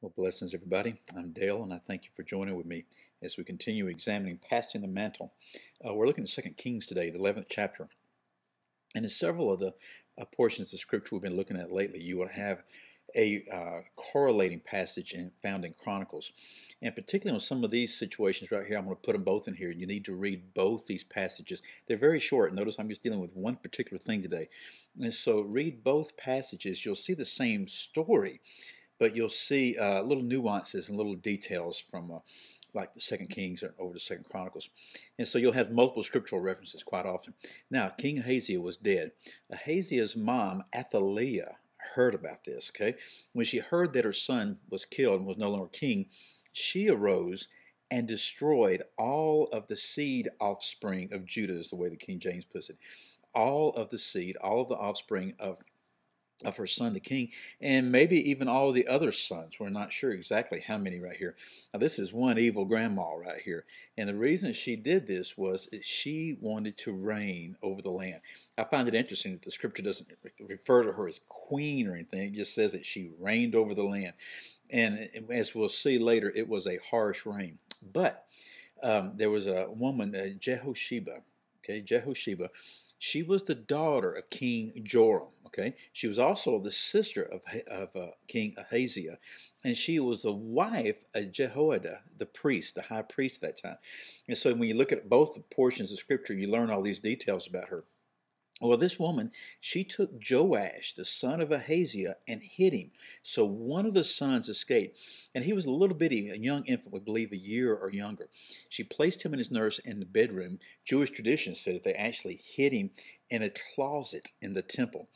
Well, blessings, everybody. I'm Dale, and I thank you for joining with me as we continue examining Passing the Mantle. We're looking at 2 Kings today, the 11th chapter. And in several of the portions of Scripture we've been looking at lately, you will have a correlating passage found in Chronicles. And particularly on some of these situations right here, I'm going to put them both in here. You need to read both these passages. They're very short. Notice I'm just dealing with one particular thing today. And so read both passages. You'll see the same story, but you'll see little nuances and little details from like the 2 Kings or over the 2 Chronicles. And so you'll have multiple scriptural references quite often. Now, King Ahaziah was dead. Ahaziah's mom, Athaliah, heard about this, okay? When she heard that her son was killed and was no longer king, she arose and destroyed all of the seed offspring of Judah, is the way the King James puts it. All of the seed, all of the offspring of her son, the king, and maybe even all of the other sons. We're not sure exactly how many right here. Now, this is one evil grandma right here. And the reason she did this was that she wanted to reign over the land. I find it interesting that the scripture doesn't refer to her as queen or anything. It just says that she reigned over the land. And as we'll see later, it was a harsh reign. But there was a woman, Jehosheba. Okay, Jehosheba. She was the daughter of King Joram. Okay, she was also the sister of King Ahaziah, and she was the wife of Jehoiada, the priest, the high priest at that time. And so when you look at both the portions of Scripture, you learn all these details about her. Well, this woman, she took Joash, the son of Ahaziah, and hid him. So one of the sons escaped, and he was a little bitty, a young infant, we believe a year or younger. She placed him and his nurse in the bedroom. Jewish tradition said that they actually hid him in a closet in the temple.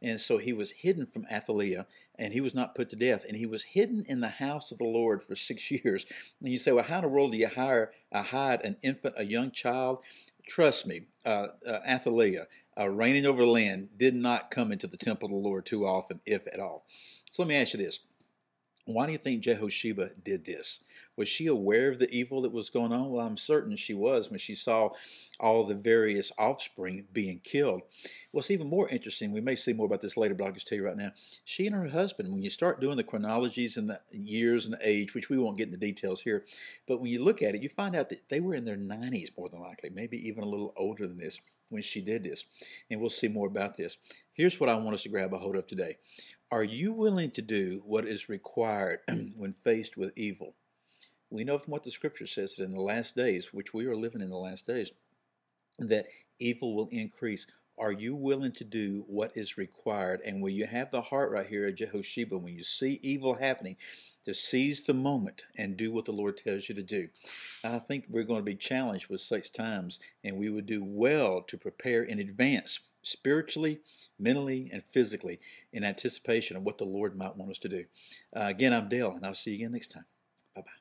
And so he was hidden from Athaliah, and he was not put to death. And he was hidden in the house of the Lord for 6 years. And you say, well, how in the world do you hide an infant, a young child? Trust me, Athaliah, reigning over the land, did not come into the temple of the Lord too often, if at all. So let me ask you this. Why do you think Jehosheba did this? Was she aware of the evil that was going on? Well, I'm certain she was when she saw all the various offspring being killed. What's even more interesting, we may see more about this later, but I'll just tell you right now, she and her husband, when you start doing the chronologies and the years and the age, which we won't get into details here, but when you look at it, you find out that they were in their 90s more than likely, maybe even a little older than this when she did this. And we'll see more about this. Here's what I want us to grab a hold of today. Are you willing to do what is required when faced with evil? We know from what the scripture says that in the last days, which we are living in the last days, that evil will increase. Are you willing to do what is required? And will you have the heart right here of Jehosheba, when you see evil happening, to seize the moment and do what the Lord tells you to do? I think we're going to be challenged with such times, and we would do well to prepare in advance, spiritually, mentally, and physically, in anticipation of what the Lord might want us to do. Again, I'm Dale, and I'll see you again next time. Bye-bye.